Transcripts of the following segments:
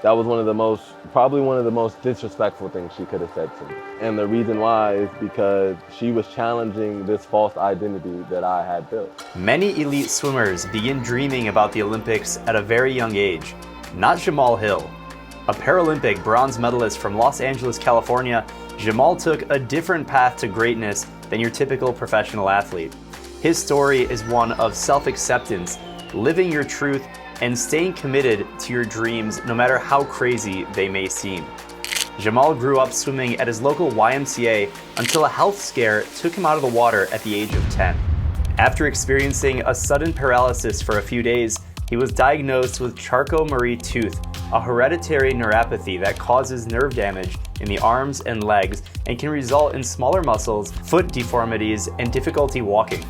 That was probably one of the most disrespectful things she could have said to me. And the reason why is because she was challenging this false identity that I had built. Many elite swimmers begin dreaming about the Olympics at a very young age. Not Jamal Hill. A Paralympic bronze medalist from Los Angeles, California, Jamal took a different path to greatness than your typical professional athlete. His story is one of self-acceptance, living your truth, and staying committed to your dreams no matter how crazy they may seem. Jamal grew up swimming at his local YMCA until a health scare took him out of the water at the age of 10. After experiencing a sudden paralysis for a few days, he was diagnosed with Charcot-Marie tooth, a hereditary neuropathy that causes nerve damage in the arms and legs and can result in smaller muscles, foot deformities, and difficulty walking.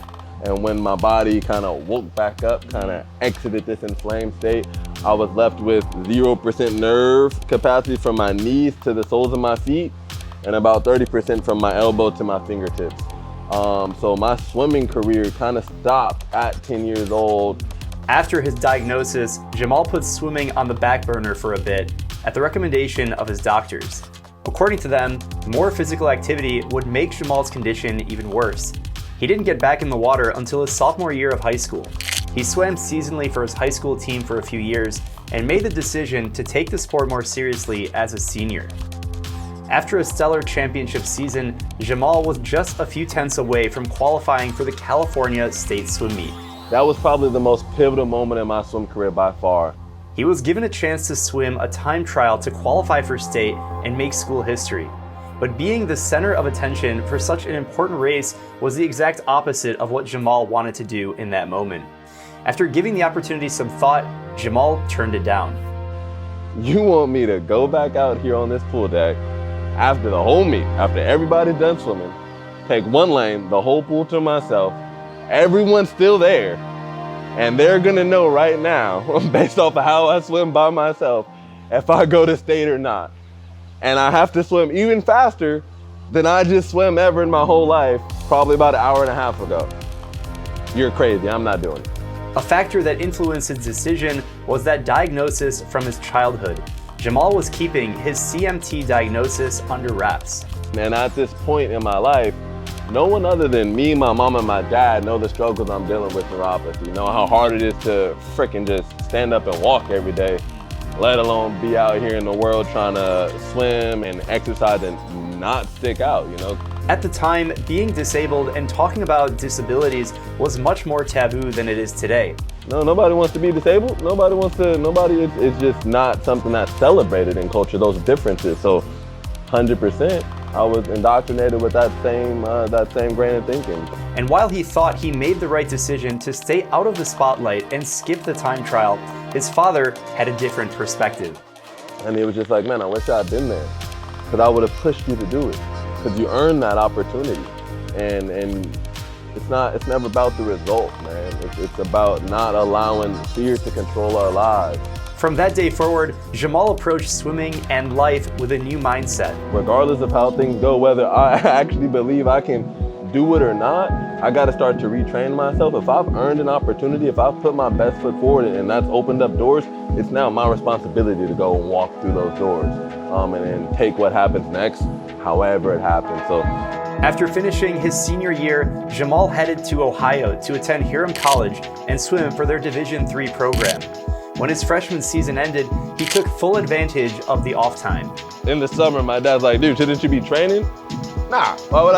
And when my body kind of woke back up, kind of exited this inflamed state, I was left with 0% nerve capacity from my knees to the soles of my feet, and about 30% from my elbow to my fingertips. So my swimming career kind of stopped at 10 years old. After his diagnosis, Jamal put swimming on the back burner for a bit at the recommendation of his doctors. According to them, more physical activity would make Jamal's condition even worse. He didn't get back in the water until his sophomore year of high school. He swam seasonally for his high school team for a few years and made the decision to take the sport more seriously as a senior. After a stellar championship season, Jamal was just a few tenths away from qualifying for the California State Swim Meet. That was probably the most pivotal moment in my swim career by far. He was given a chance to swim a time trial to qualify for state and make school history. But being the center of attention for such an important race was the exact opposite of what Jamal wanted to do in that moment. After giving the opportunity some thought, Jamal turned it down. You want me to go back out here on this pool deck after the whole meet, after everybody's done swimming, take one lane, the whole pool to myself, everyone's still there, and they're gonna know right now, based off of how I swim by myself, if I go to state or not. And I have to swim even faster than I just swam ever in my whole life, probably about an hour and a half ago. You're crazy, I'm not doing it. A factor that influenced his decision was that diagnosis from his childhood. Jamal was keeping his CMT diagnosis under wraps. And at this point in my life, no one other than me, my mom, and my dad know the struggles I'm dealing with neuropathy. Know how hard it is to frickin' just stand up and walk every day, let alone be out here in the world trying to swim and exercise and not stick out, you know? At the time, being disabled and talking about disabilities was much more taboo than it is today. No, nobody wants to be disabled. It's just not something that's celebrated in culture, those differences. So 100%, I was indoctrinated with that same grain of thinking. And while he thought he made the right decision to stay out of the spotlight and skip the time trial, his father had a different perspective. And he was just like, man, I wish I'd been there, because I would have pushed you to do it, because you earned that opportunity. And it's never about the result, man. It's about not allowing fear to control our lives. From that day forward, Jamal approached swimming and life with a new mindset. Regardless of how things go, whether I actually believe I can do it or not, I gotta start to retrain myself. If I've earned an opportunity, if I've put my best foot forward and that's opened up doors, it's now my responsibility to go and walk through those doors and then take what happens next, however it happens. So, after finishing his senior year, Jamal headed to Ohio to attend Hiram College and swim for their Division III program. When his freshman season ended, he took full advantage of the off time. In the summer, my dad's like, dude, shouldn't you be training? Nah, why would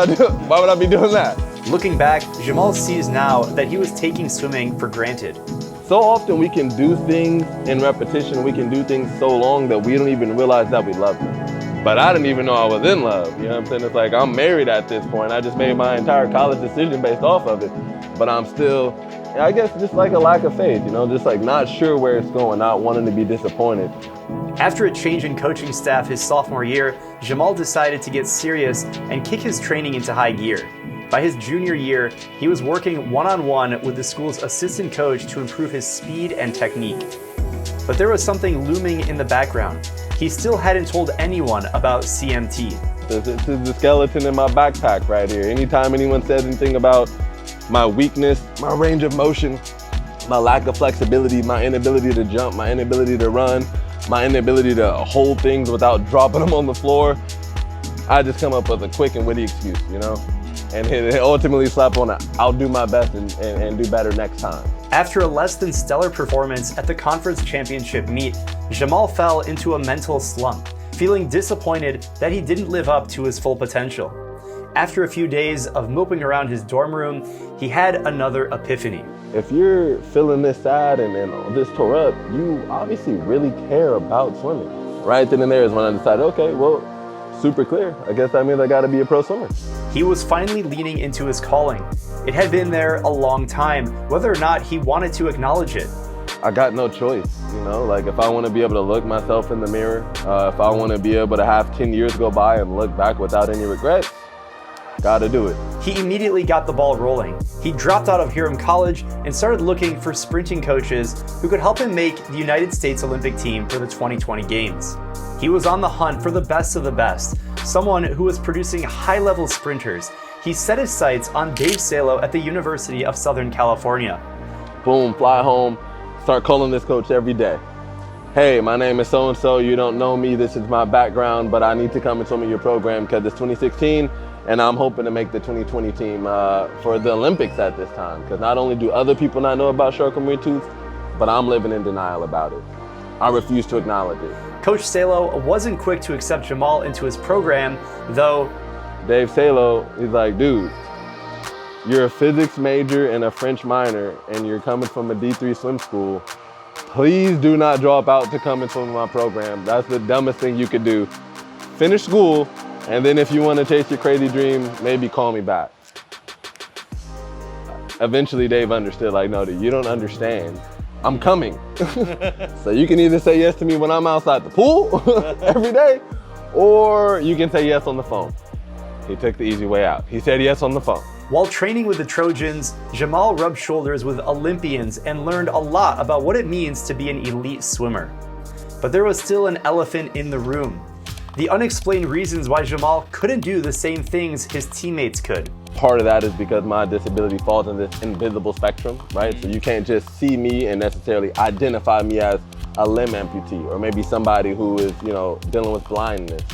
I be doing that? Looking back, Jamal sees now that he was taking swimming for granted. So often we can do things in repetition, we can do things so long that we don't even realize that we love them. But I didn't even know I was in love, you know what I'm saying? It's like, I'm married at this point. I just made my entire college decision based off of it. But I'm still, I guess, just like a lack of faith, you know, just like not sure where it's going, not wanting to be disappointed. After a change in coaching staff his sophomore year, Jamal decided to get serious and kick his training into high gear. By his junior year, he was working one-on-one with the school's assistant coach to improve his speed and technique. But there was something looming in the background. He still hadn't told anyone about CMT. This is the skeleton in my backpack right here. Anytime anyone says anything about my weakness, my range of motion, my lack of flexibility, my inability to jump, my inability to run, my inability to hold things without dropping them on the floor, I just come up with a quick and witty excuse, you know? And it ultimately slap on, I'll do my best and do better next time. After a less than stellar performance at the conference championship meet, Jamal fell into a mental slump, feeling disappointed that he didn't live up to his full potential. After a few days of moping around his dorm room, he had another epiphany. If you're feeling this sad and this tore up, you obviously really care about swimming. Right then and there is when I decided, okay, well, super clear. I guess that means I gotta be a pro swimmer. He was finally leaning into his calling. It had been there a long time, whether or not he wanted to acknowledge it. I got no choice, you know? Like if I wanna be able to look myself in the mirror, if I wanna be able to have 10 years go by and look back without any regrets, gotta do it. He immediately got the ball rolling. He dropped out of Hiram College and started looking for sprinting coaches who could help him make the United States Olympic team for the 2020 Games. He was on the hunt for the best of the best, someone who was producing high-level sprinters. He set his sights on Dave Salo at the University of Southern California. Boom, fly home, start calling this coach every day. Hey, my name is so-and-so, you don't know me, this is my background, but I need to come and swim in your program because it's 2016 and I'm hoping to make the 2020 team for the Olympics at this time. Because not only do other people not know about Charcot-Marie-Tooth, but I'm living in denial about it. I refuse to acknowledge it. Coach Salo wasn't quick to accept Jamal into his program, though. Dave Salo, he's like, dude, you're a physics major and a French minor and you're coming from a D3 swim school. Please do not drop out to come and swim in my program. That's the dumbest thing you could do. Finish school, and then if you want to chase your crazy dream, maybe call me back. Eventually Dave understood, like, no, dude, you don't understand. I'm coming. So you can either say yes to me when I'm outside the pool every day, or you can say yes on the phone. He took the easy way out. He said yes on the phone. While training with the Trojans, Jamal rubbed shoulders with Olympians and learned a lot about what it means to be an elite swimmer. But there was still an elephant in the room: the unexplained reasons why Jamal couldn't do the same things his teammates could. Part of that is because my disability falls in this invisible spectrum, right? So you can't just see me and necessarily identify me as a limb amputee or maybe somebody who is, you know, dealing with blindness.